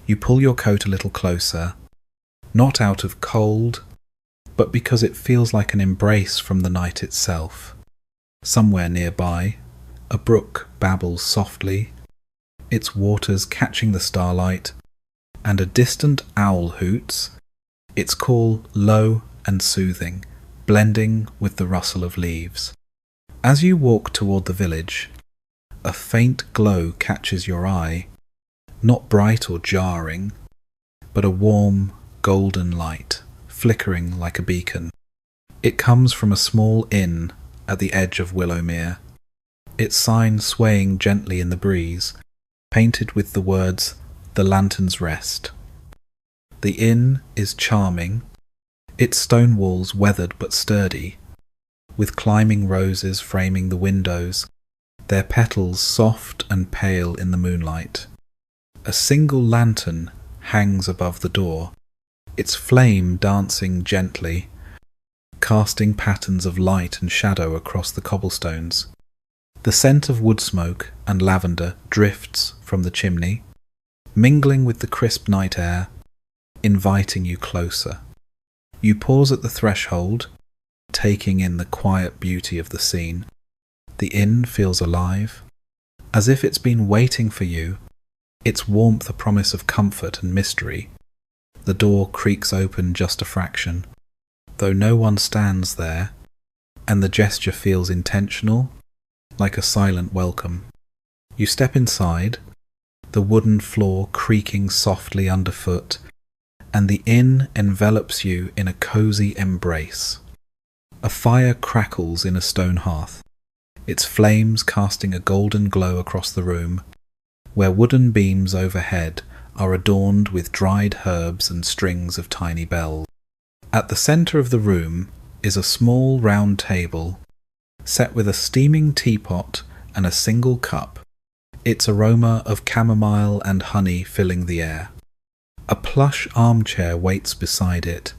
You pull your coat a little closer, not out of cold, but because it feels like an embrace from the night itself. Somewhere nearby, a brook babbles softly, its waters catching the starlight, and a distant owl hoots, its call low and soothing, blending with the rustle of leaves. As you walk toward the village, a faint glow catches your eye, not bright or jarring, but a warm, golden light, flickering like a beacon. It comes from a small inn at the edge of Willowmere, its sign swaying gently in the breeze, painted with the words, "The Lantern's Rest." The inn is charming, its stone walls weathered but sturdy, with climbing roses framing the windows, their petals soft and pale in the moonlight. A single lantern hangs above the door, its flame dancing gently, casting patterns of light and shadow across the cobblestones. The scent of wood smoke and lavender drifts from the chimney, mingling with the crisp night air, inviting you closer. You pause at the threshold, taking in the quiet beauty of the scene. The inn feels alive, as if it's been waiting for you, its warmth a promise of comfort and mystery. The door creaks open just a fraction, though no one stands there, and the gesture feels intentional, like a silent welcome. You step inside, the wooden floor creaking softly underfoot, and the inn envelops you in a cozy embrace. A fire crackles in a stone hearth, its flames casting a golden glow across the room, where wooden beams overhead are adorned with dried herbs and strings of tiny bells. At the centre of the room is a small round table, set with a steaming teapot and a single cup, its aroma of chamomile and honey filling the air. A plush armchair waits beside it,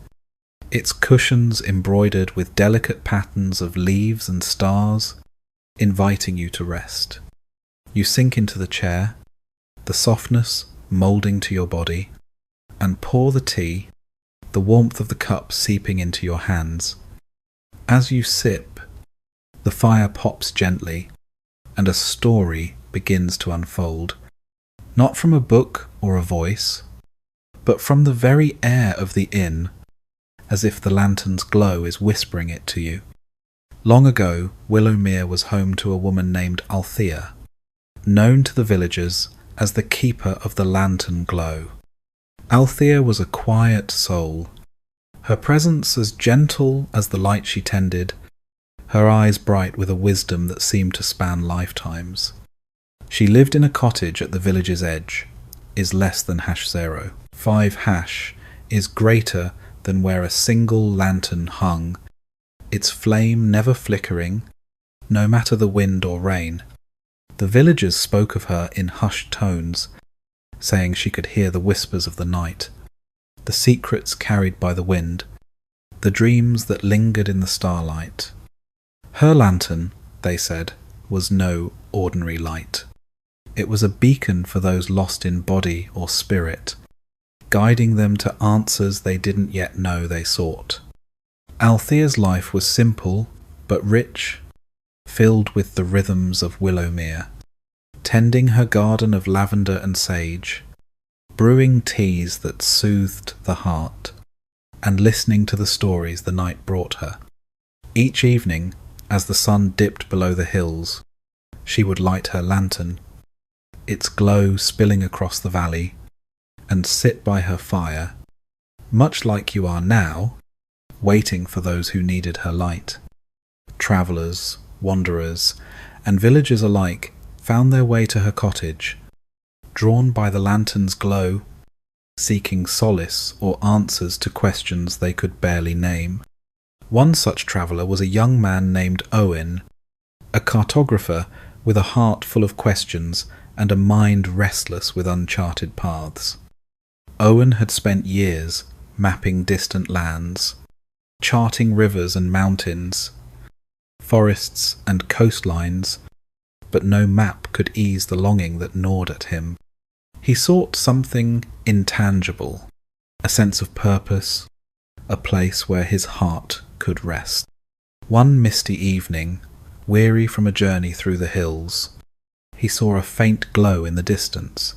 its cushions embroidered with delicate patterns of leaves and stars, inviting you to rest. You sink into the chair, the softness moulding to your body, and pour the tea, the warmth of the cup seeping into your hands. As you sip, the fire pops gently, and a story begins to unfold, not from a book or a voice, but from the very air of the inn, as if the lantern's glow is whispering it to you. Long ago, Willowmere was home to a woman named Althea, known to the villagers as the keeper of the lantern glow. Althea was a quiet soul, her presence as gentle as the light she tended, her eyes bright with a wisdom that seemed to span lifetimes. She lived in a cottage at the village's edge, is less than #0. 5 is greater than where a single lantern hung, its flame never flickering, no matter the wind or rain. The villagers spoke of her in hushed tones, saying she could hear the whispers of the night, the secrets carried by the wind, the dreams that lingered in the starlight. Her lantern, they said, was no ordinary light. It was a beacon for those lost in body or spirit, guiding them to answers they didn't yet know they sought. Althea's life was simple but rich, filled with the rhythms of Willowmere, tending her garden of lavender and sage, brewing teas that soothed the heart, and listening to the stories the night brought her. Each evening, as the sun dipped below the hills, she would light her lantern, its glow spilling across the valley, and sit by her fire, much like you are now, waiting for those who needed her light. Travellers, wanderers, and villagers alike found their way to her cottage, drawn by the lantern's glow, seeking solace or answers to questions they could barely name. One such traveller was a young man named Owen, a cartographer with a heart full of questions and a mind restless with uncharted paths. Owen had spent years mapping distant lands, charting rivers and mountains, forests and coastlines, but no map could ease the longing that gnawed at him. He sought something intangible, a sense of purpose, a place where his heart could rest. One misty evening, weary from a journey through the hills, he saw a faint glow in the distance,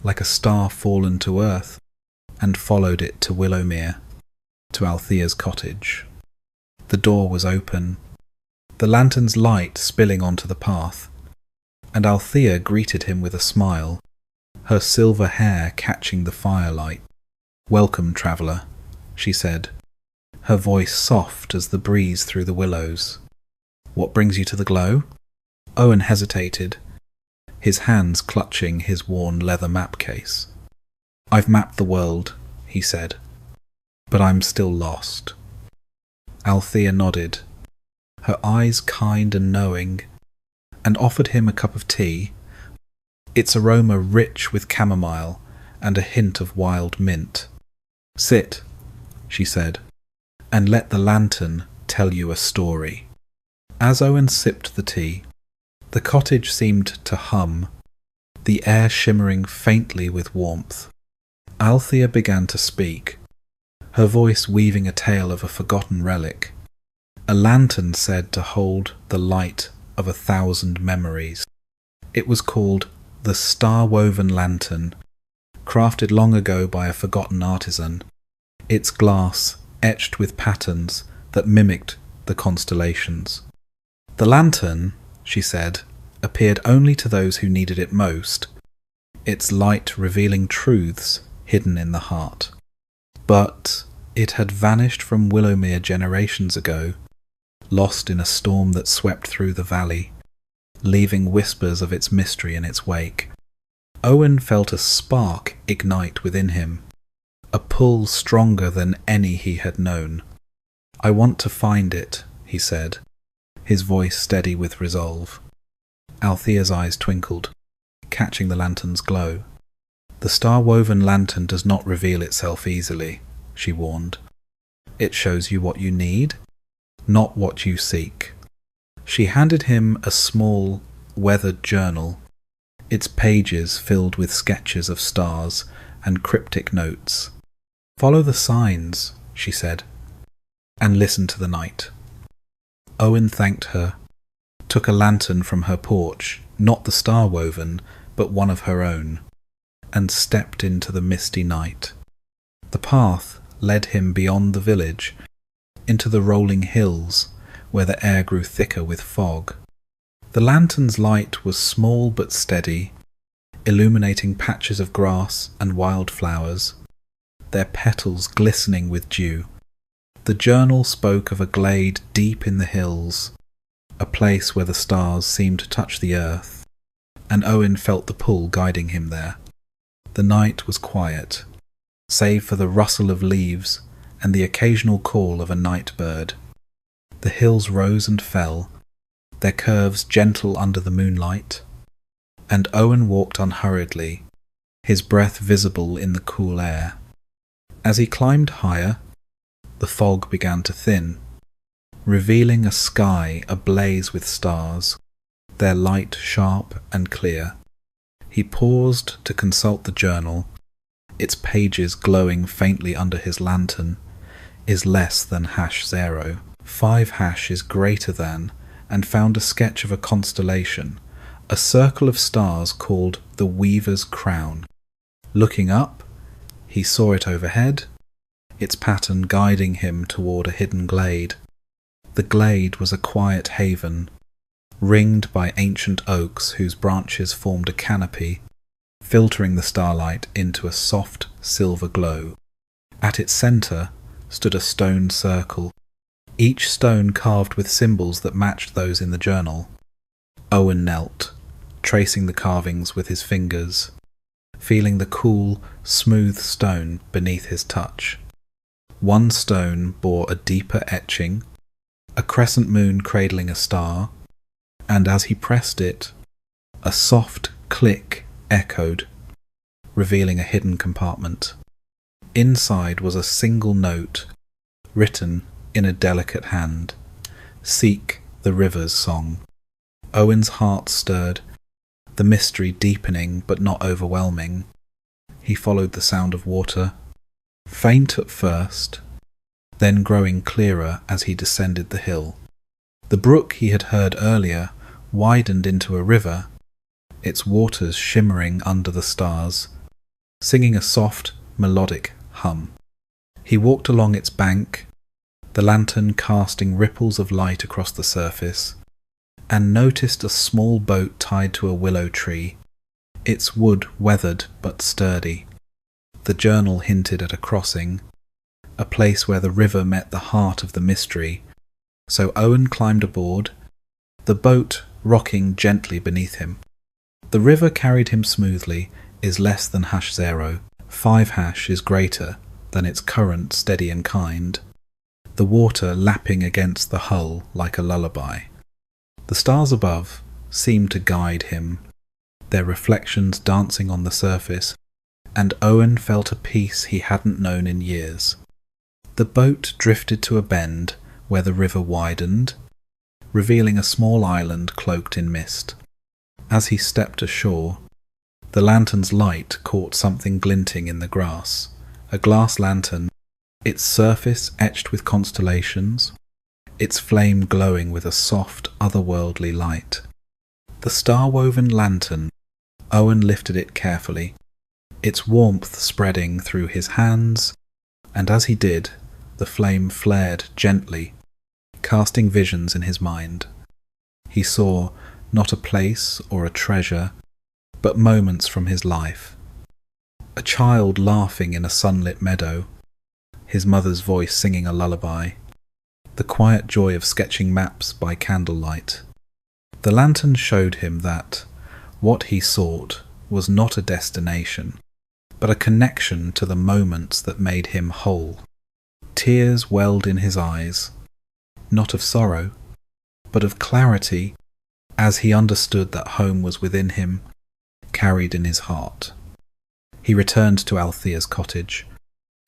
like a star fallen to earth, and followed it to Willowmere, to Althea's cottage. The door was open, the lantern's light spilling onto the path, and Althea greeted him with a smile, her silver hair catching the firelight. "Welcome, traveller," she said, her voice soft as the breeze through the willows. "What brings you to the glow?" Owen hesitated, his hands clutching his worn leather map case. "I've mapped the world," he said, "but I'm still lost." Althea nodded, her eyes kind and knowing, and offered him a cup of tea, its aroma rich with chamomile and a hint of wild mint. "Sit," she said, "and let the lantern tell you a story." As Owen sipped the tea, the cottage seemed to hum, the air shimmering faintly with warmth. Althea began to speak, her voice weaving a tale of a forgotten relic, a lantern said to hold the light of 1,000 memories. It was called the Star-Woven Lantern, crafted long ago by a forgotten artisan, its glass etched with patterns that mimicked the constellations. The lantern, she said, appeared only to those who needed it most, its light revealing truths hidden in the heart. But it had vanished from Willowmere generations ago, lost in a storm that swept through the valley, leaving whispers of its mystery in its wake. Owen felt a spark ignite within him, a pull stronger than any he had known. "I want to find it," he said, his voice steady with resolve. Althea's eyes twinkled, catching the lantern's glow. "The star-woven lantern does not reveal itself easily," she warned. "It shows you what you need, not what you seek." She handed him a small, weathered journal, its pages filled with sketches of stars and cryptic notes. "Follow the signs," she said, "and listen to the night." Owen thanked her, took a lantern from her porch, not the star-woven, but one of her own, and stepped into the misty night. The path led him beyond the village, into the rolling hills, where the air grew thicker with fog. The lantern's light was small but steady, illuminating patches of grass and wildflowers, their petals glistening with dew. The journal spoke of a glade deep in the hills, a place where the stars seemed to touch the earth, and Owen felt the pull guiding him there. The night was quiet, save for the rustle of leaves and the occasional call of a night bird. The hills rose and fell, their curves gentle under the moonlight, and Owen walked unhurriedly, his breath visible in the cool air. As he climbed higher, the fog began to thin, revealing a sky ablaze with stars, their light sharp and clear. He paused to consult the journal, its pages glowing faintly under his lantern. Is less than #0. 5# is greater than, and found a sketch of a constellation, a circle of stars called the Weaver's Crown. Looking up, he saw it overhead, its pattern guiding him toward a hidden glade. The glade was a quiet haven, ringed by ancient oaks whose branches formed a canopy, filtering the starlight into a soft silver glow. At its centre stood a stone circle, each stone carved with symbols that matched those in the journal. Owen knelt, tracing the carvings with his fingers, feeling the cool, smooth stone beneath his touch. One stone bore a deeper etching, a crescent moon cradling a star, and as he pressed it, a soft click echoed, revealing a hidden compartment. Inside was a single note, written in a delicate hand, "Seek the river's song." Owen's heart stirred, the mystery deepening but not overwhelming. He followed the sound of water, faint at first, then growing clearer as he descended the hill. The brook he had heard earlier widened into a river, its waters shimmering under the stars, singing a soft, melodic hum. He walked along its bank, the lantern casting ripples of light across the surface, and noticed a small boat tied to a willow tree, its wood weathered but sturdy. The journal hinted at a crossing, a place where the river met the heart of the mystery, so Owen climbed aboard, the boat rocking gently beneath him. The river carried him smoothly, is less than #0. 5# is greater than its current steady and kind, the water lapping against the hull like a lullaby. The stars above seemed to guide him, their reflections dancing on the surface, and Owen felt a peace he hadn't known in years. The boat drifted to a bend where the river widened, revealing a small island cloaked in mist. As he stepped ashore, the lantern's light caught something glinting in the grass, a glass lantern, its surface etched with constellations, its flame glowing with a soft, otherworldly light. The star-woven lantern, Owen lifted it carefully, its warmth spreading through his hands, and as he did, the flame flared gently, casting visions in his mind. He saw not a place or a treasure, but moments from his life. A child laughing in a sunlit meadow, his mother's voice singing a lullaby, the quiet joy of sketching maps by candlelight. The lantern showed him that what he sought was not a destination, but a connection to the moments that made him whole. Tears welled in his eyes, not of sorrow, but of clarity, as he understood that home was within him, carried in his heart. He returned to Althea's cottage,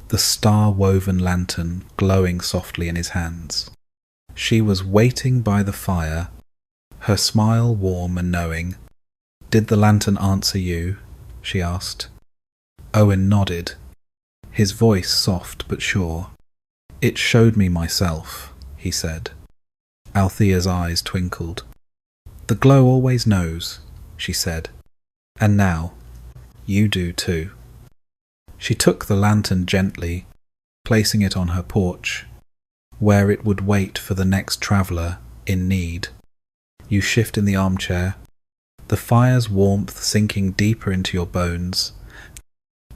the star-woven lantern glowing softly in his hands. She was waiting by the fire, her smile warm and knowing. "Did the lantern answer you?" she asked. Owen nodded, his voice soft but sure. "It showed me myself," he said. Althea's eyes twinkled. "The glow always knows," she said. "And now, you do too." She took the lantern gently, placing it on her porch, where it would wait for the next traveller in need. You shift in the armchair, the fire's warmth sinking deeper into your bones,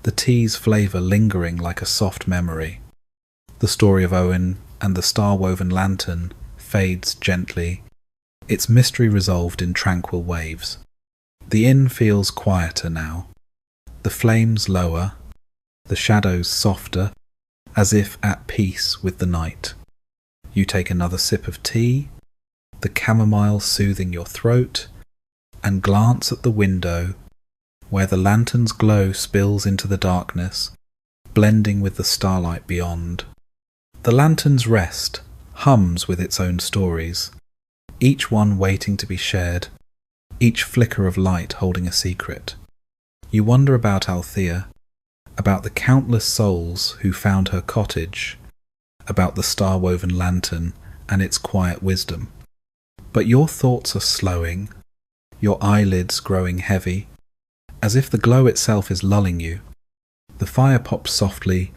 the tea's flavour lingering like a soft memory. The story of Owen and the star-woven lantern fades gently, its mystery resolved in tranquil waves. The inn feels quieter now, the flames lower, the shadows softer, as if at peace with the night. You take another sip of tea, the chamomile soothing your throat, and glance at the window, where the lantern's glow spills into the darkness, blending with the starlight beyond. The lantern's rest hums with its own stories, each one waiting to be shared, each flicker of light holding a secret. You wonder about Althea, about the countless souls who found her cottage, about the star-woven lantern and its quiet wisdom. But your thoughts are slowing, your eyelids growing heavy, as if the glow itself is lulling you. The fire pops softly,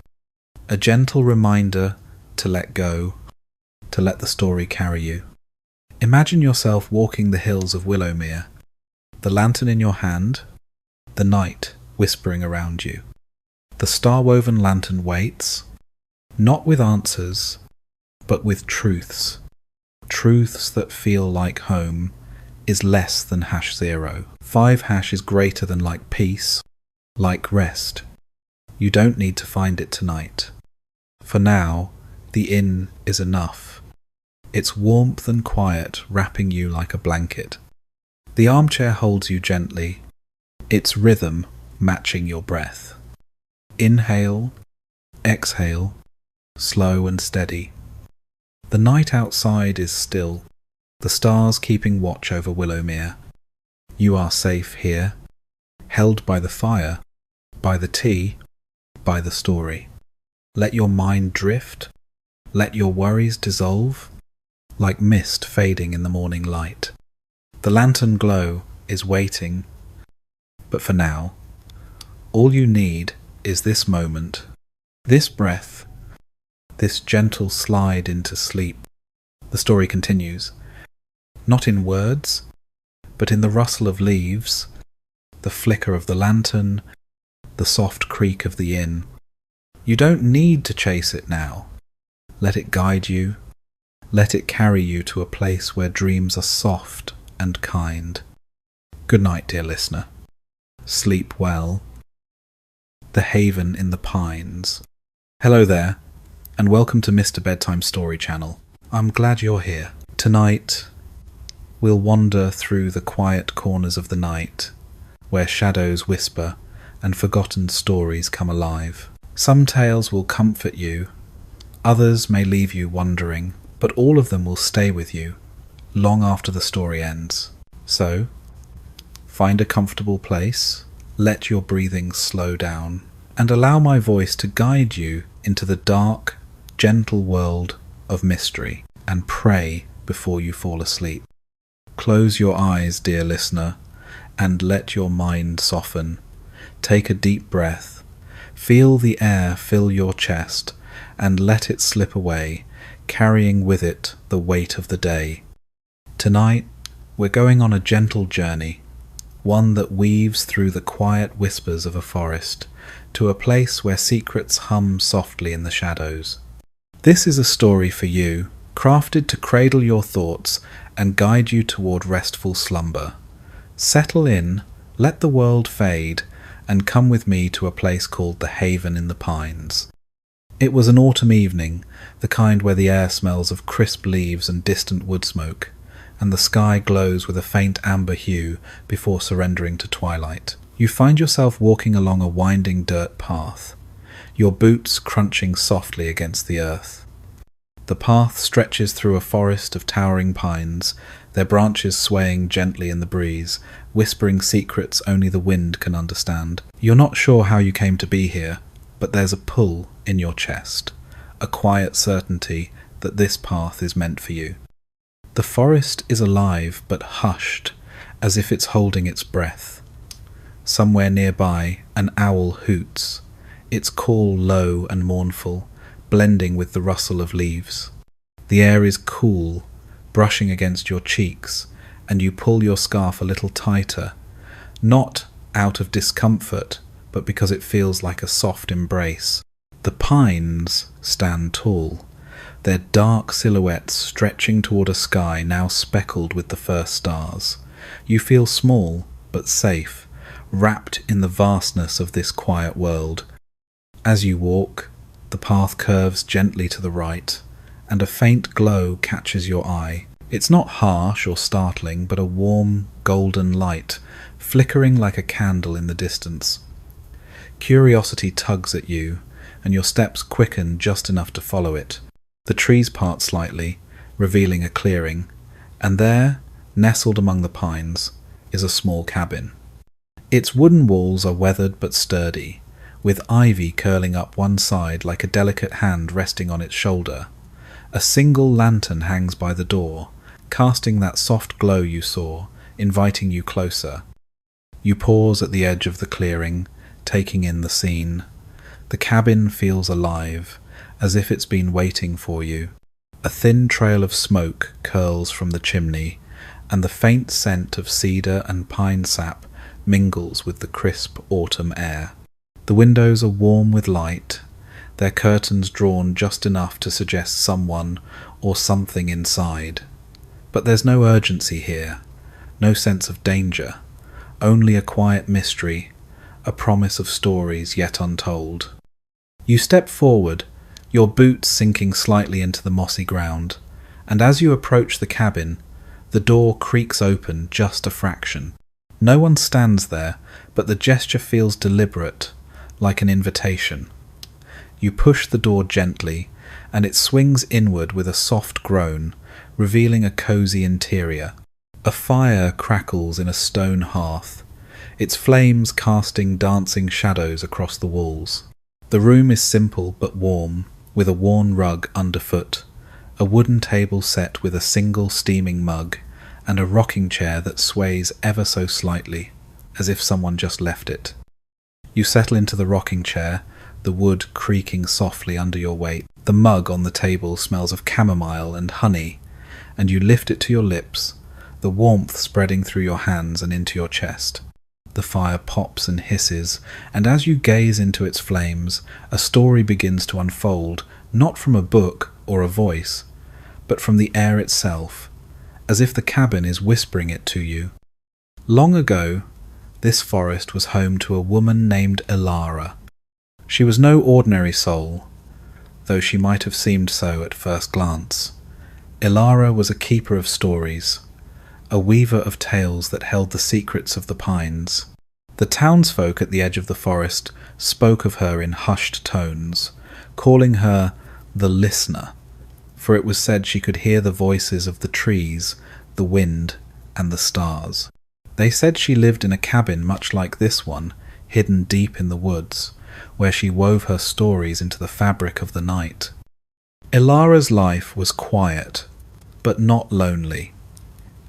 a gentle reminder to let go, to let the story carry you. Imagine yourself walking the hills of Willowmere, the lantern in your hand, the night whispering around you. The star-woven lantern waits, not with answers, but with truths. Truths that feel like home is less than #0. 5# is greater than like peace, like rest. You don't need to find it tonight. For now, the inn is enough, its warmth and quiet wrapping you like a blanket. The armchair holds you gently, its rhythm matching your breath. Inhale, exhale, slow and steady. The night outside is still, the stars keeping watch over Willowmere. You are safe here, held by the fire, by the tea, by the story. Let your mind drift, let your worries dissolve, like mist fading in the morning light. The lantern glow is waiting, but for now, all you need is this moment, this breath, this gentle slide into sleep. The story continues, not in words, but in the rustle of leaves, the flicker of the lantern, the soft creak of the inn. You don't need to chase it now. Let it guide you. Let it carry you to a place where dreams are soft and kind. Good night, dear listener. Sleep well. The Haven in the Pines. Hello there, and welcome to Mr. Bedtime Story Channel. I'm glad you're here. Tonight, we'll wander through the quiet corners of the night, where shadows whisper and forgotten stories come alive. Some tales will comfort you, others may leave you wondering, but all of them will stay with you long after the story ends. So, find a comfortable place, let your breathing slow down, and allow my voice to guide you into the dark, gentle world of mystery, and pray before you fall asleep. Close your eyes, dear listener, and let your mind soften. Take a deep breath. Feel the air fill your chest, and let it slip away, carrying with it the weight of the day. Tonight, we're going on a gentle journey, one that weaves through the quiet whispers of a forest, to a place where secrets hum softly in the shadows. This is a story for you, crafted to cradle your thoughts and guide you toward restful slumber. Settle in, let the world fade, and come with me to a place called the Haven in the Pines. It was an autumn evening, the kind where the air smells of crisp leaves and distant wood smoke, and the sky glows with a faint amber hue before surrendering to twilight. You find yourself walking along a winding dirt path, your boots crunching softly against the earth. The path stretches through a forest of towering pines, their branches swaying gently in the breeze, whispering secrets only the wind can understand. You're not sure how you came to be here, but there's a pull in your chest, a quiet certainty that this path is meant for you. The forest is alive but hushed, as if it's holding its breath. Somewhere nearby, an owl hoots, its call low and mournful, blending with the rustle of leaves. The air is cool, brushing against your cheeks, and you pull your scarf a little tighter, not out of discomfort, but because it feels like a soft embrace. The pines stand tall, their dark silhouettes stretching toward a sky now speckled with the first stars. You feel small, but safe, wrapped in the vastness of this quiet world. As you walk, the path curves gently to the right, and a faint glow catches your eye. It's not harsh or startling, but a warm, golden light, flickering like a candle in the distance. Curiosity tugs at you, and your steps quicken just enough to follow it. The trees part slightly, revealing a clearing, and there, nestled among the pines, is a small cabin. Its wooden walls are weathered but sturdy, with ivy curling up one side like a delicate hand resting on its shoulder. A single lantern hangs by the door, casting that soft glow you saw, inviting you closer. You pause at the edge of the clearing, taking in the scene. The cabin feels alive, as if it's been waiting for you. A thin trail of smoke curls from the chimney, and the faint scent of cedar and pine sap mingles with the crisp autumn air. The windows are warm with light, their curtains drawn just enough to suggest someone or something inside. But there's no urgency here, no sense of danger, only a quiet mystery, a promise of stories yet untold. You step forward, your boots sinking slightly into the mossy ground, and as you approach the cabin, the door creaks open just a fraction. No one stands there, but the gesture feels deliberate, like an invitation. You push the door gently, and it swings inward with a soft groan, revealing a cozy interior. A fire crackles in a stone hearth, its flames casting dancing shadows across the walls. The room is simple but warm, with a worn rug underfoot, a wooden table set with a single steaming mug, and a rocking chair that sways ever so slightly, as if someone just left it. You settle into the rocking chair, the wood creaking softly under your weight. The mug on the table smells of chamomile and honey, and you lift it to your lips, the warmth spreading through your hands and into your chest. The fire pops and hisses, and as you gaze into its flames, a story begins to unfold, not from a book or a voice, but from the air itself, as if the cabin is whispering it to you. Long ago, this forest was home to a woman named Elara. She was no ordinary soul, though she might have seemed so at first glance. Elara was a keeper of stories, a weaver of tales that held the secrets of the pines. The townsfolk at the edge of the forest spoke of her in hushed tones, calling her the listener, for it was said she could hear the voices of the trees, the wind, and the stars. They said she lived in a cabin much like this one, hidden deep in the woods, where she wove her stories into the fabric of the night. Elara's life was quiet, but not lonely.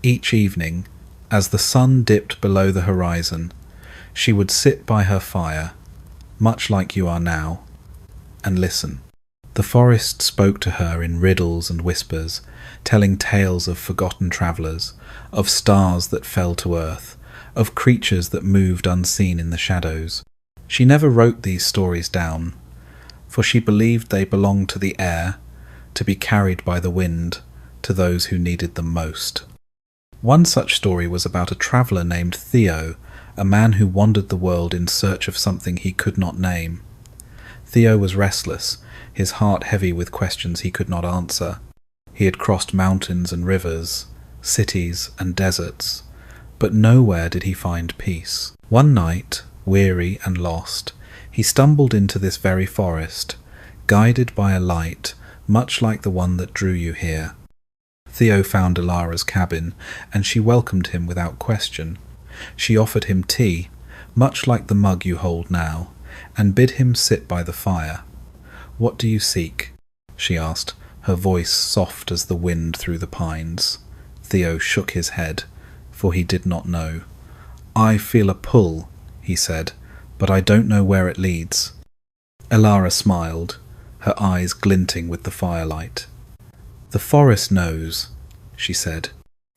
Each evening, as the sun dipped below the horizon, she would sit by her fire, much like you are now, and listen. The forest spoke to her in riddles and whispers, telling tales of forgotten travellers, of stars that fell to earth, of creatures that moved unseen in the shadows. She never wrote these stories down, for she believed they belonged to the air, to be carried by the wind, to those who needed them most. One such story was about a traveller named Theo, a man who wandered the world in search of something he could not name. Theo was restless, his heart heavy with questions he could not answer. He had crossed mountains and rivers, cities and deserts, but nowhere did he find peace. One night, weary and lost, he stumbled into this very forest, guided by a light much like the one that drew you here. Theo found Elara's cabin, and she welcomed him without question. She offered him tea, much like the mug you hold now, and bid him sit by the fire. "What do you seek?" she asked, her voice soft as the wind through the pines. Theo shook his head, for he did not know. "I feel a pull," he said, "but I don't know where it leads." Elara smiled, her eyes glinting with the firelight. "The forest knows," she said.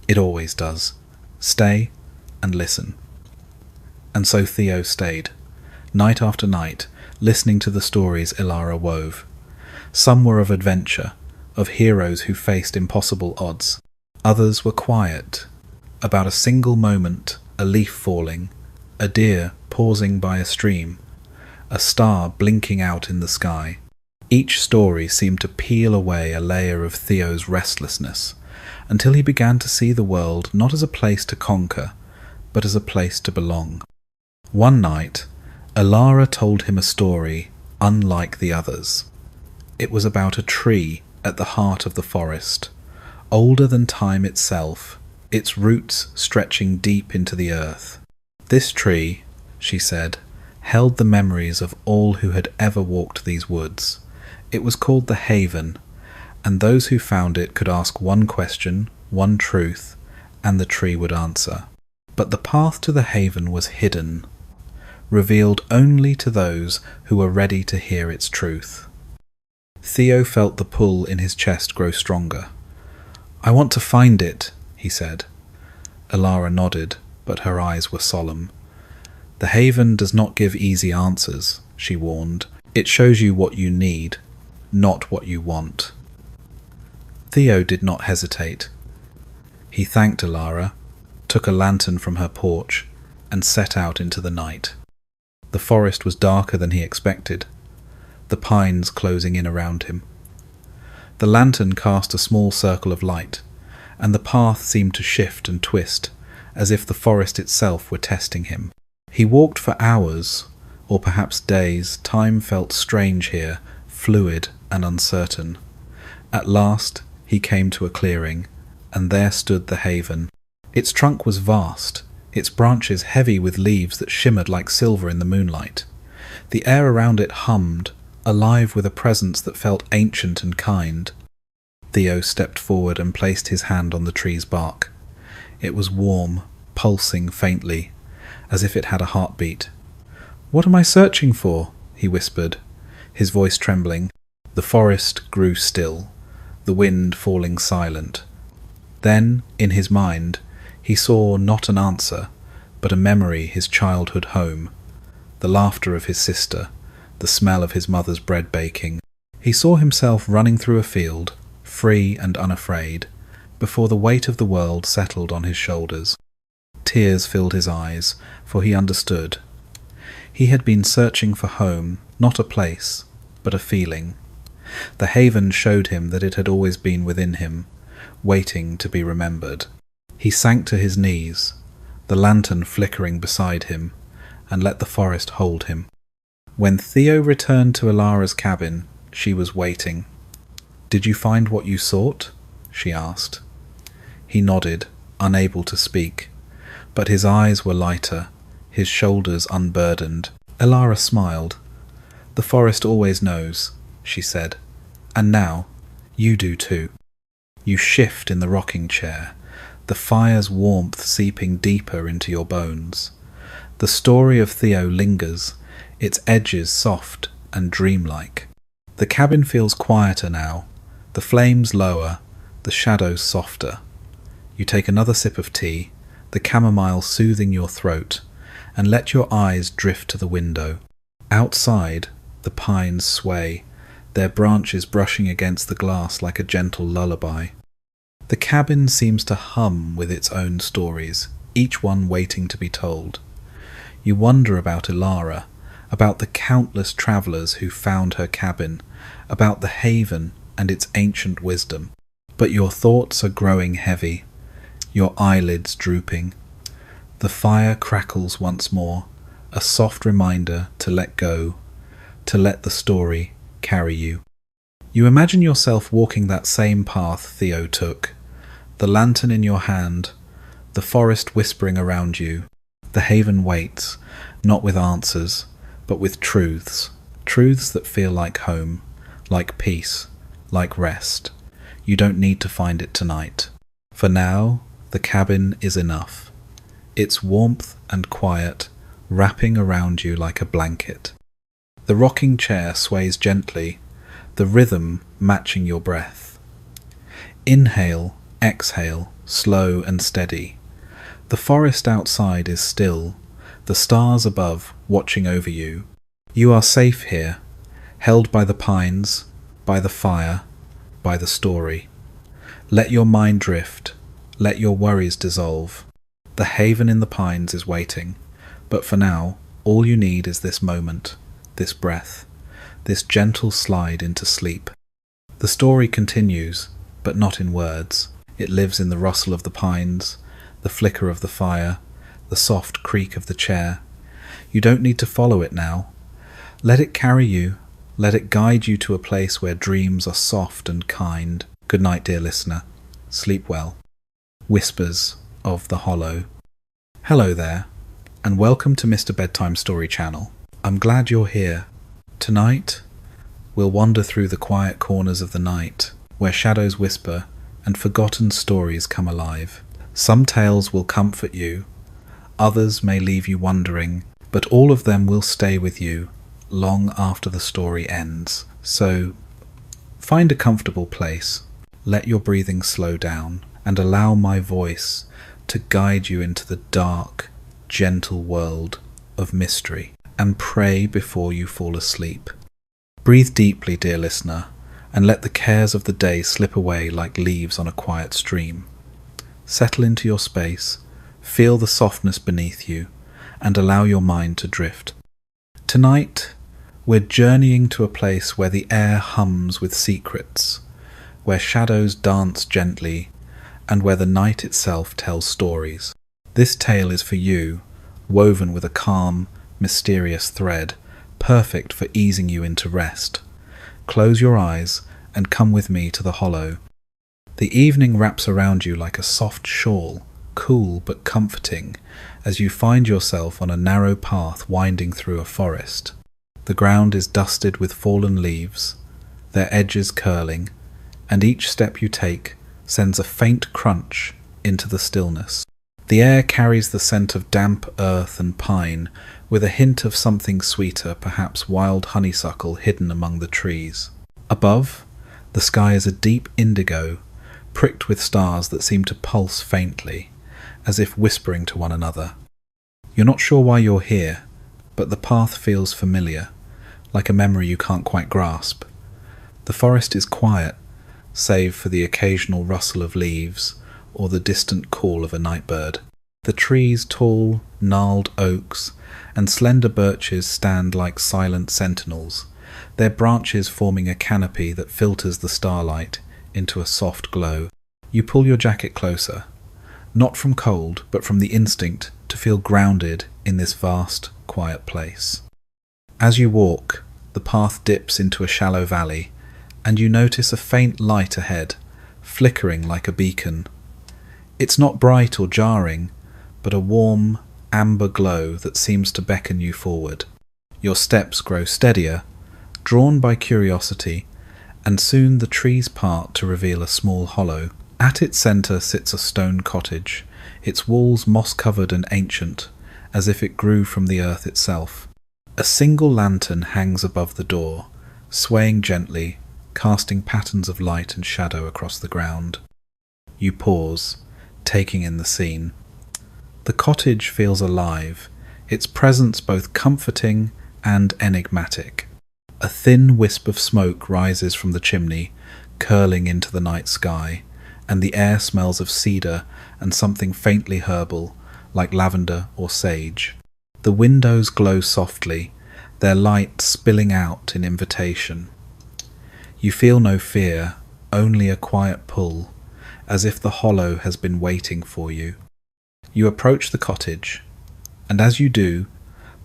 "It always does. Stay and listen." And so Theo stayed, night after night, listening to the stories Elara wove. Some were of adventure, of heroes who faced impossible odds. Others were quiet, about a single moment, a leaf falling, a deer pausing by a stream, a star blinking out in the sky. Each story seemed to peel away a layer of Theo's restlessness, until he began to see the world not as a place to conquer, but as a place to belong. One night, Elara told him a story unlike the others. It was about a tree at the heart of the forest, older than time itself, its roots stretching deep into the earth. This tree, she said, held the memories of all who had ever walked these woods. It was called the Haven, and those who found it could ask one question, one truth, and the tree would answer. But the path to the Haven was hidden, revealed only to those who were ready to hear its truth. Theo felt the pull in his chest grow stronger. "I want to find it," he said. Elara nodded, but her eyes were solemn. "The Haven does not give easy answers," she warned. "It shows you what you need, not what you want." Theo did not hesitate. He thanked Elara, took a lantern from her porch, and set out into the night. The forest was darker than he expected, the pines closing in around him. The lantern cast a small circle of light, and the path seemed to shift and twist, as if the forest itself were testing him. He walked for hours, or perhaps days. Time felt strange here, fluid and uncertain. At last he came to a clearing, and there stood the Haven. Its trunk was vast, its branches heavy with leaves that shimmered like silver in the moonlight. The air around it hummed, alive with a presence that felt ancient and kind. Theo stepped forward and placed his hand on the tree's bark. It was warm, pulsing faintly, as if it had a heartbeat. "What am I searching for?" he whispered, his voice trembling. The forest grew still, the wind falling silent. Then, in his mind, he saw not an answer, but a memory, his childhood home, the laughter of his sister, the smell of his mother's bread baking. He saw himself running through a field, free and unafraid, before the weight of the world settled on his shoulders. Tears filled his eyes, for he understood. He had been searching for home, not a place, but a feeling. The haven showed him that it had always been within him, waiting to be remembered. He sank to his knees, the lantern flickering beside him, and let the forest hold him. When Theo returned to Ilara's cabin, she was waiting. "Did you find what you sought?" she asked. He nodded, unable to speak, but his eyes were lighter, his shoulders unburdened. Ilara smiled. "The forest always knows," she said, "and now you do too." You shift in the rocking chair, the fire's warmth seeping deeper into your bones. The story of Theo lingers, its edges soft and dreamlike. The cabin feels quieter now, the flames lower, the shadows softer. You take another sip of tea, the chamomile soothing your throat, and let your eyes drift to the window. Outside, the pines sway, their branches brushing against the glass like a gentle lullaby. The cabin seems to hum with its own stories, each one waiting to be told. You wonder about Ilara, about the countless travellers who found her cabin, about the haven and its ancient wisdom. But your thoughts are growing heavy, your eyelids drooping. The fire crackles once more, a soft reminder to let go, to let the story carry you. You imagine yourself walking that same path Theo took, the lantern in your hand, the forest whispering around you. The haven waits, not with answers, but with truths, truths that feel like home, like peace, like rest. You don't need to find it tonight. For now, the cabin is enough. Its warmth and quiet wrapping around you like a blanket. The rocking chair sways gently, the rhythm matching your breath. Inhale, exhale, slow and steady. The forest outside is still, the stars above watching over you. You are safe here, held by the pines, by the fire, by the story. Let your mind drift, let your worries dissolve. The haven in the pines is waiting, but for now, all you need is this moment, this breath, this gentle slide into sleep. The story continues, but not in words. It lives in the rustle of the pines, the flicker of the fire, the soft creak of the chair. You don't need to follow it now. Let it carry you, let it guide you to a place where dreams are soft and kind. Good night, dear listener. Sleep well. Whispers of the Hollow. Hello there, and welcome to Mr. Bedtime Story Channel. I'm glad you're here. Tonight, we'll wander through the quiet corners of the night, where shadows whisper and forgotten stories come alive. Some tales will comfort you, others may leave you wondering, but all of them will stay with you long after the story ends. So, find a comfortable place, let your breathing slow down, and allow my voice to guide you into the dark, gentle world of mystery, and pray before you fall asleep. Breathe deeply, dear listener, and let the cares of the day slip away like leaves on a quiet stream. Settle into your space, feel the softness beneath you, and allow your mind to drift. Tonight, we're journeying to a place where the air hums with secrets, where shadows dance gently, and where the night itself tells stories. This tale is for you, woven with a calm, mysterious thread, perfect for easing you into rest. Close your eyes and come with me to the hollow. The evening wraps around you like a soft shawl, cool but comforting as you find yourself on a narrow path winding through a forest. The ground is dusted with fallen leaves, their edges curling, and each step you take sends a faint crunch into the stillness. The air carries the scent of damp earth and pine, with a hint of something sweeter, perhaps wild honeysuckle hidden among the trees. Above, the sky is a deep indigo, pricked with stars that seem to pulse faintly, as if whispering to one another. You're not sure why you're here, but the path feels familiar, like a memory you can't quite grasp. The forest is quiet, save for the occasional rustle of leaves or the distant call of a night bird. The trees, tall, gnarled oaks and slender birches, stand like silent sentinels, their branches forming a canopy that filters the starlight into a soft glow. You pull your jacket closer, not from cold, but from the instinct to feel grounded in this vast, quiet place. As you walk, the path dips into a shallow valley, and you notice a faint light ahead, flickering like a beacon. It's not bright or jarring, but a warm, amber glow that seems to beckon you forward. Your steps grow steadier, drawn by curiosity, and soon the trees part to reveal a small hollow. At its centre sits a stone cottage, its walls moss-covered and ancient, as if it grew from the earth itself. A single lantern hangs above the door, swaying gently, casting patterns of light and shadow across the ground. You pause, taking in the scene. The cottage feels alive, its presence both comforting and enigmatic. A thin wisp of smoke rises from the chimney, curling into the night sky, and the air smells of cedar and something faintly herbal, like lavender or sage. The windows glow softly, their light spilling out in invitation. You feel no fear, only a quiet pull, as if the hollow has been waiting for you. You approach the cottage, and as you do,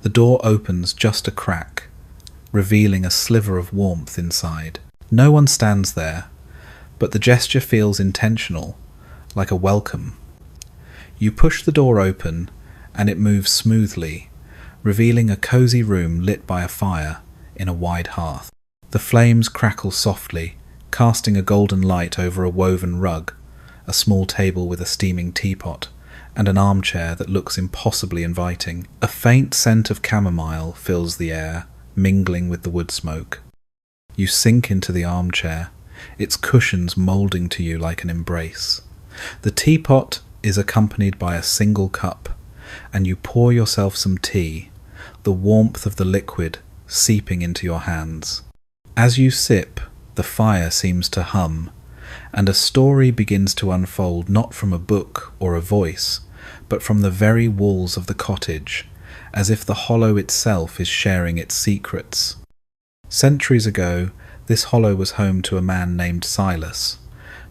the door opens just a crack, revealing a sliver of warmth inside. No one stands there, but the gesture feels intentional, like a welcome. You push the door open, and it moves smoothly, revealing a cozy room lit by a fire in a wide hearth. The flames crackle softly, casting a golden light over a woven rug, a small table with a steaming teapot, and an armchair that looks impossibly inviting. A faint scent of chamomile fills the air, mingling with the wood smoke. You sink into the armchair, its cushions moulding to you like an embrace. The teapot is accompanied by a single cup, and you pour yourself some tea, the warmth of the liquid seeping into your hands. As you sip, the fire seems to hum, and a story begins to unfold not from a book or a voice, but from the very walls of the cottage, as if the hollow itself is sharing its secrets. Centuries ago, this hollow was home to a man named Silas,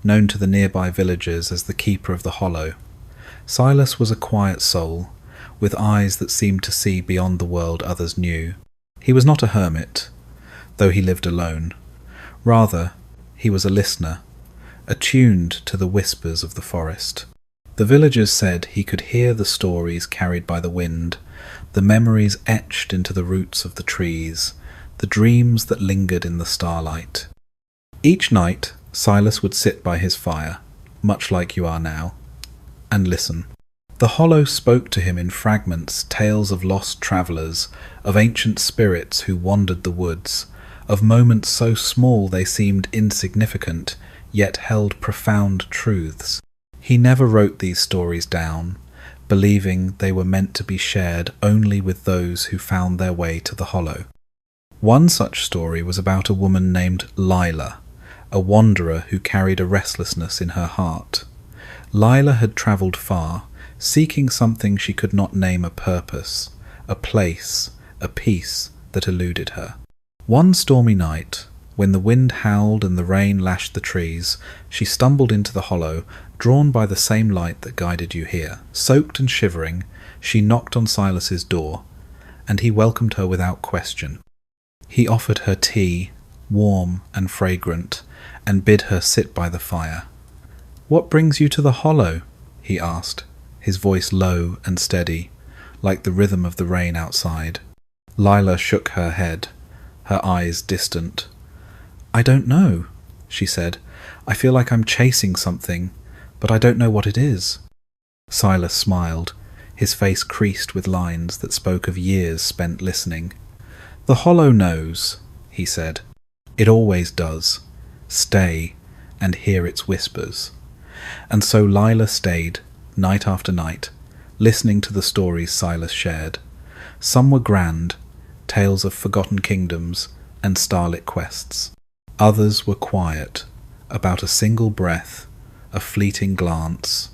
known to the nearby villagers as the keeper of the hollow. Silas was a quiet soul, with eyes that seemed to see beyond the world others knew. He was not a hermit, though he lived alone. Rather, he was a listener, attuned to the whispers of the forest. The villagers said he could hear the stories carried by the wind, the memories etched into the roots of the trees, the dreams that lingered in the starlight. Each night, Silas would sit by his fire, much like you are now, and listen. The hollow spoke to him in fragments, tales of lost travellers, of ancient spirits who wandered the woods, of moments so small they seemed insignificant, yet held profound truths. He never wrote these stories down, believing they were meant to be shared only with those who found their way to the hollow. One such story was about a woman named Lila, a wanderer who carried a restlessness in her heart. Lila had travelled far, seeking something she could not name a purpose, a place, a peace that eluded her. One stormy night, when the wind howled and the rain lashed the trees, she stumbled into the hollow, drawn by the same light that guided you here. Soaked and shivering, she knocked on Silas's door, and he welcomed her without question. He offered her tea, warm and fragrant, and bid her sit by the fire. "What brings you to the hollow?" he asked. his voice low and steady, like the rhythm of the rain outside. Lila shook her head, her eyes distant. "I don't know," she said. "I feel like I'm chasing something, but I don't know what it is." Silas smiled, his face creased with lines that spoke of years spent listening. "The hollow knows," he said. "It always does. Stay and hear its whispers." And so Lila stayed, night after night, listening to the stories Silas shared. Some were grand, tales of forgotten kingdoms and starlit quests. Others were quiet, about a single breath, a fleeting glance,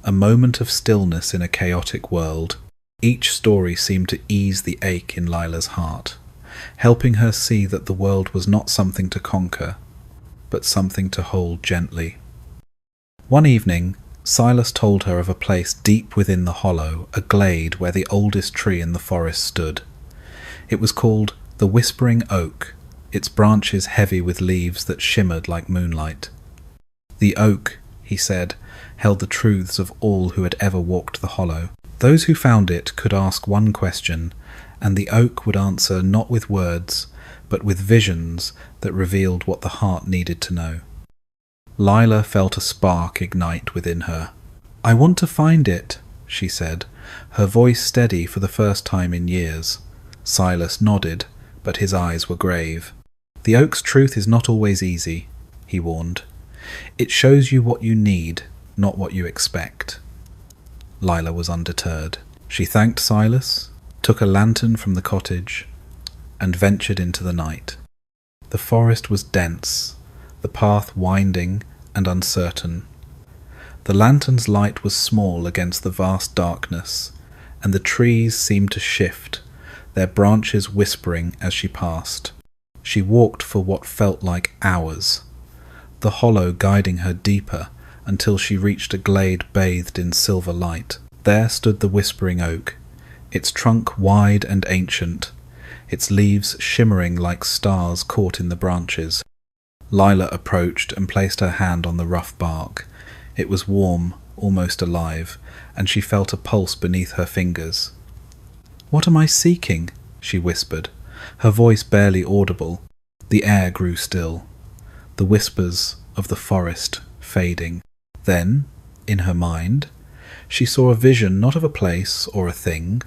a moment of stillness in a chaotic world. Each story seemed to ease the ache in Lila's heart, helping her see that the world was not something to conquer, but something to hold gently. One evening, Silas told her of a place deep within the hollow, a glade where the oldest tree in the forest stood. It was called the Whispering Oak, its branches heavy with leaves that shimmered like moonlight. The oak, he said, held the truths of all who had ever walked the hollow. Those who found it could ask one question, and the oak would answer not with words, but with visions that revealed what the heart needed to know. Lila felt a spark ignite within her. "I want to find it," she said, her voice steady for the first time in years. Silas nodded, but his eyes were grave. "The oak's truth is not always easy," he warned. "It shows you what you need, not what you expect." Lila was undeterred. She thanked Silas, took a lantern from the cottage, and ventured into the night. The forest was dense, the path winding and uncertain. The lantern's light was small against the vast darkness, and the trees seemed to shift, their branches whispering as she passed. She walked for what felt like hours, the hollow guiding her deeper until she reached a glade bathed in silver light. There stood the Whispering Oak, its trunk wide and ancient, its leaves shimmering like stars caught in the branches. Lila approached and placed her hand on the rough bark. It was warm, almost alive, and she felt a pulse beneath her fingers. "What am I seeking?" she whispered, her voice barely audible. The air grew still, the whispers of the forest fading. Then, in her mind, she saw a vision not of a place or a thing,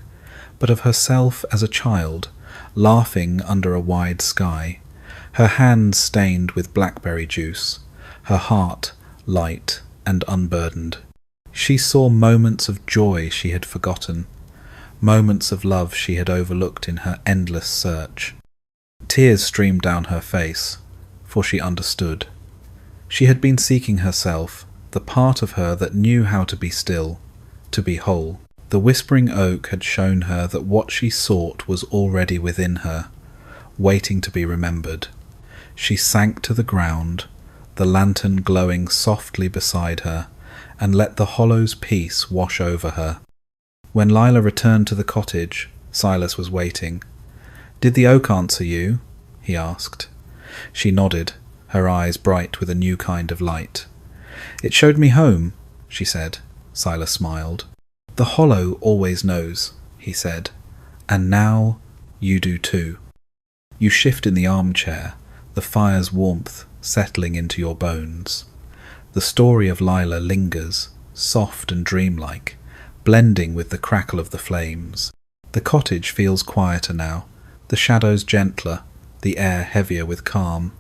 but of herself as a child, laughing under a wide sky, her hands stained with blackberry juice, her heart light and unburdened. She saw moments of joy she had forgotten, moments of love she had overlooked in her endless search. Tears streamed down her face, for she understood. She had been seeking herself, the part of her that knew how to be still, to be whole. The Whispering Oak had shown her that what she sought was already within her, waiting to be remembered. She sank to the ground, the lantern glowing softly beside her, and let the hollow's peace wash over her. When Lila returned to the cottage, Silas was waiting. "Did the oak answer you?" he asked. She nodded, her eyes bright with a new kind of light. "It showed me home," she said. Silas smiled. "The hollow always knows," he said, "and now you do too." You shift in the armchair, the fire's warmth settling into your bones. The story of Lila lingers, soft and dreamlike, blending with the crackle of the flames. The cottage feels quieter now, the shadows gentler, the air heavier with calm.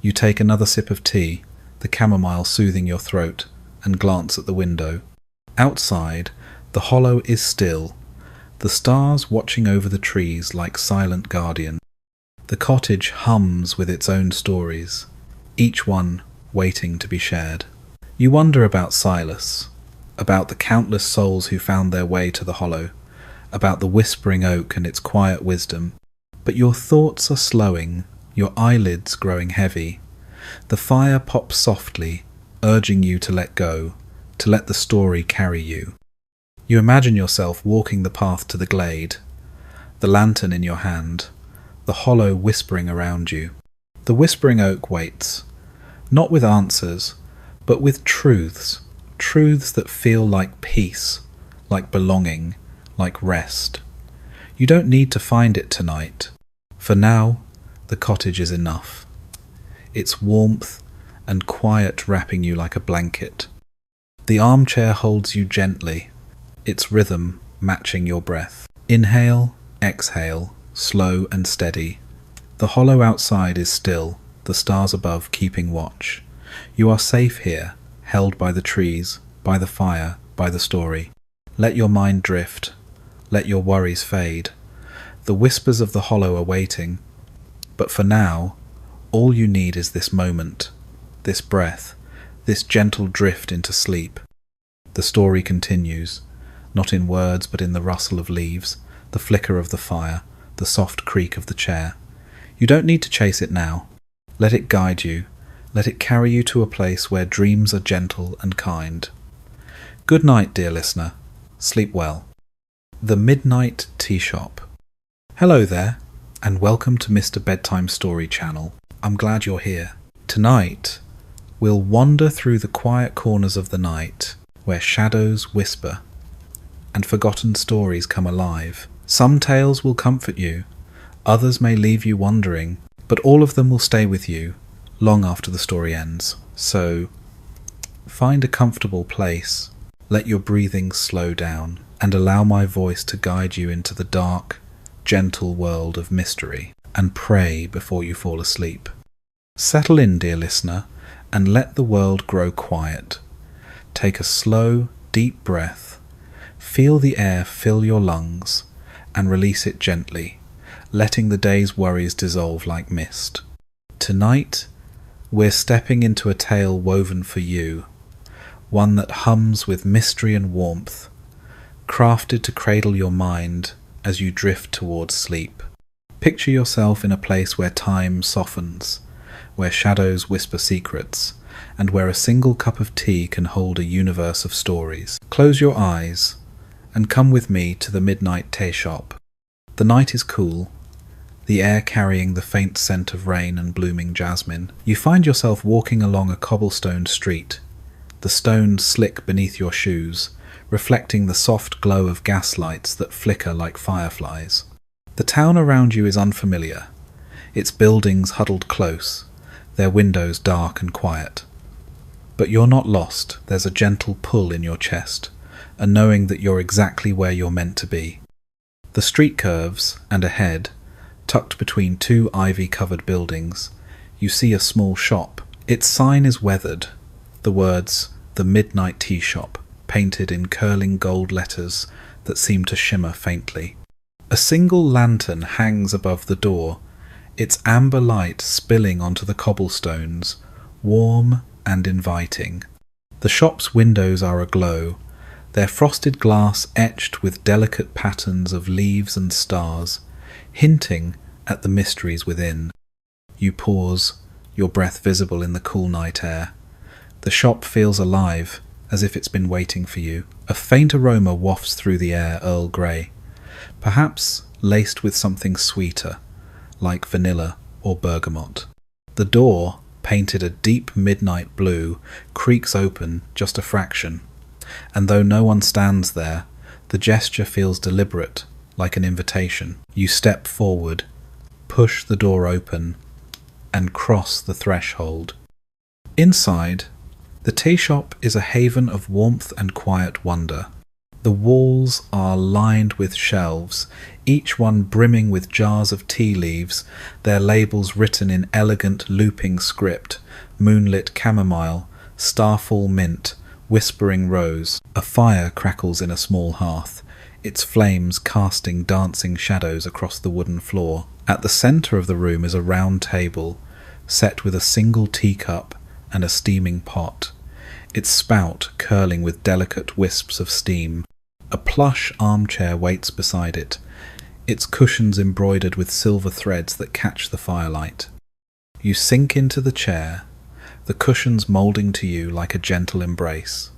You take another sip of tea, the chamomile soothing your throat, and glance at the window. Outside, the hollow is still, the stars watching over the trees like silent guardians. The cottage hums with its own stories, each one waiting to be shared. You wonder about Silas, about the countless souls who found their way to the hollow, about the Whispering Oak and its quiet wisdom. But your thoughts are slowing, your eyelids growing heavy. The fire pops softly, urging you to let go, to let the story carry you. You imagine yourself walking the path to the glade, the lantern in your hand, the hollow whispering around you. The Whispering Oak waits, not with answers, but with truths, truths that feel like peace, like belonging, like rest. You don't need to find it tonight. For now, the cottage is enough. Its warmth and quiet wrapping you like a blanket. The armchair holds you gently, its rhythm matching your breath. Inhale, exhale, slow and steady. The hollow outside is still, the stars above keeping watch. You are safe here, held by the trees, by the fire, by the story. Let your mind drift. Let your worries fade. The whispers of the hollow are waiting. But for now, all you need is this moment, this breath, this gentle drift into sleep. The story continues, not in words but in the rustle of leaves, the flicker of the fire, the soft creak of the chair. You don't need to chase it now. Let it guide you. Let it carry you to a place where dreams are gentle and kind. Good night, dear listener. Sleep well. The Midnight Tea Shop. Hello there, and welcome to Mr. Bedtime Story Channel. I'm glad you're here. Tonight, we'll wander through the quiet corners of the night, where shadows whisper, and forgotten stories come alive. Some tales will comfort you, others may leave you wondering, but all of them will stay with you long after the story ends. So, find a comfortable place, let your breathing slow down, and allow my voice to guide you into the dark, gentle world of mystery, and pray before you fall asleep. Settle in, dear listener, and let the world grow quiet. Take a slow, deep breath. Feel the air fill your lungs, and release it gently, letting the day's worries dissolve like mist. Tonight, we're stepping into a tale woven for you, one that hums with mystery and warmth, crafted to cradle your mind as you drift towards sleep. Picture yourself in a place where time softens, where shadows whisper secrets, and where a single cup of tea can hold a universe of stories. Close your eyes and come with me to the Midnight Tea Shop. The night is cool, the air carrying the faint scent of rain and blooming jasmine. You find yourself walking along a cobblestone street, the stones slick beneath your shoes, reflecting the soft glow of gaslights that flicker like fireflies. The town around you is unfamiliar, its buildings huddled close, their windows dark and quiet. But you're not lost. There's a gentle pull in your chest, a knowing that you're exactly where you're meant to be. The street curves, and ahead, tucked between two ivy-covered buildings, you see a small shop. Its sign is weathered, the words, "The Midnight Tea Shop," painted in curling gold letters that seem to shimmer faintly. A single lantern hangs above the door, its amber light spilling onto the cobblestones, warm and inviting. The shop's windows are aglow, their frosted glass etched with delicate patterns of leaves and stars, hinting at the mysteries within. You pause, your breath visible in the cool night air. The shop feels alive, as if it's been waiting for you. A faint aroma wafts through the air, Earl Grey, perhaps laced with something sweeter, like vanilla or bergamot. The door, painted a deep midnight blue, creaks open just a fraction, and though no one stands there, the gesture feels deliberate, like an invitation. You step forward, push the door open, and cross the threshold. Inside, the tea shop is a haven of warmth and quiet wonder. The walls are lined with shelves, each one brimming with jars of tea leaves, their labels written in elegant looping script: moonlit chamomile, starfall mint, whispering rose. A fire crackles in a small hearth, its flames casting dancing shadows across the wooden floor. At the centre of the room is a round table, set with a single teacup and a steaming pot, its spout curling with delicate wisps of steam. A plush armchair waits beside it, its cushions embroidered with silver threads that catch the firelight. You sink into the chair, the cushions moulding to you like a gentle embrace.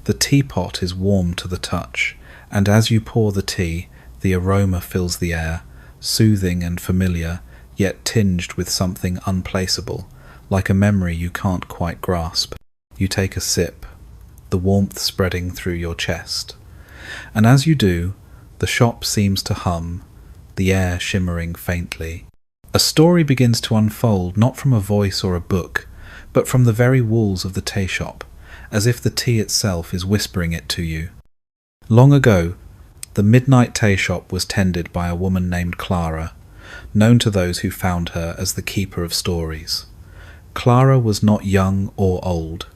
The teapot is warm to the touch, and as you pour the tea, the aroma fills the air, soothing and familiar, yet tinged with something unplaceable, like a memory you can't quite grasp. You take a sip, the warmth spreading through your chest. and as you do, the shop seems to hum, the air shimmering faintly. A story begins to unfold not from a voice or a book, but from the very walls of the tea shop, as if the tea itself is whispering it to you. Long ago, the midnight tea shop was tended by a woman named Clara, known to those who found her as the keeper of stories. Clara was not young or old,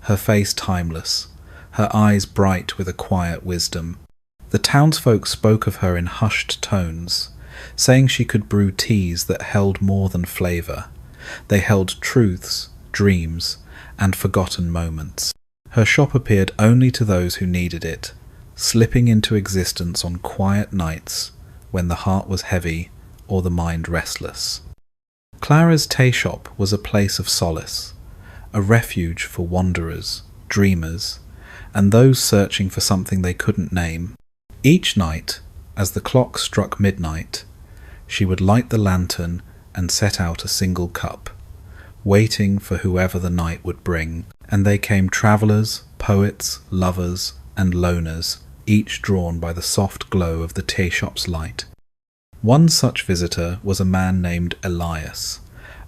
her face timeless, her eyes bright with a quiet wisdom. The townsfolk spoke of her in hushed tones, saying she could brew teas that held more than flavour. They held truths, dreams, and forgotten moments. Her shop appeared only to those who needed it, slipping into existence on quiet nights when the heart was heavy or the mind restless. Clara's tea shop was a place of solace, a refuge for wanderers, dreamers, and those searching for something they couldn't name. Each night, as the clock struck midnight, she would light the lantern and set out a single cup, waiting for whoever the night would bring. And they came travellers, poets, lovers, and loners, each drawn by the soft glow of the tea shop's light. One such visitor was a man named Elias,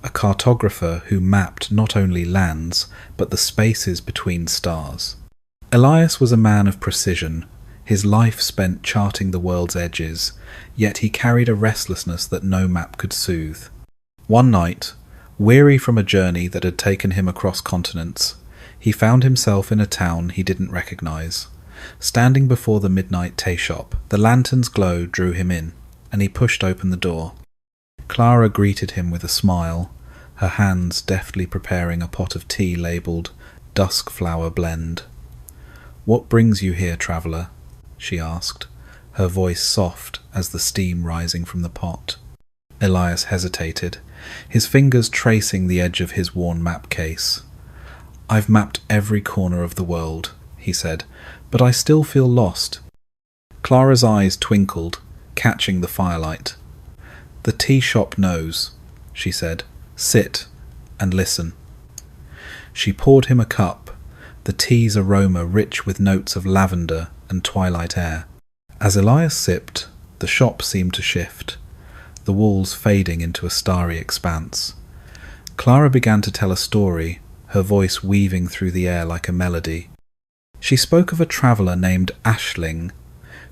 a cartographer who mapped not only lands, but the spaces between stars. Elias was a man of precision, his life spent charting the world's edges, yet he carried a restlessness that no map could soothe. One night, weary from a journey that had taken him across continents, he found himself in a town he didn't recognise. Standing before the midnight tea shop, the lantern's glow drew him in, and he pushed open the door. Clara greeted him with a smile, her hands deftly preparing a pot of tea labelled Dusk Flower Blend. "What brings you here, traveller?" she asked, her voice soft as the steam rising from the pot. Elias hesitated, his fingers tracing the edge of his worn map case. "I've mapped every corner of the world," he said, "but I still feel lost." Clara's eyes twinkled, catching the firelight. "The tea shop knows," she said. "Sit and listen." She poured him a cup, the tea's aroma rich with notes of lavender and twilight air. As Elias sipped, the shop seemed to shift, the walls fading into a starry expanse. Clara began to tell a story, her voice weaving through the air like a melody. She spoke of a traveller named Aisling,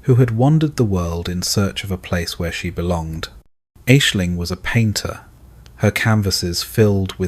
who had wandered the world in search of a place where she belonged. Aisling was a painter, her canvases filled with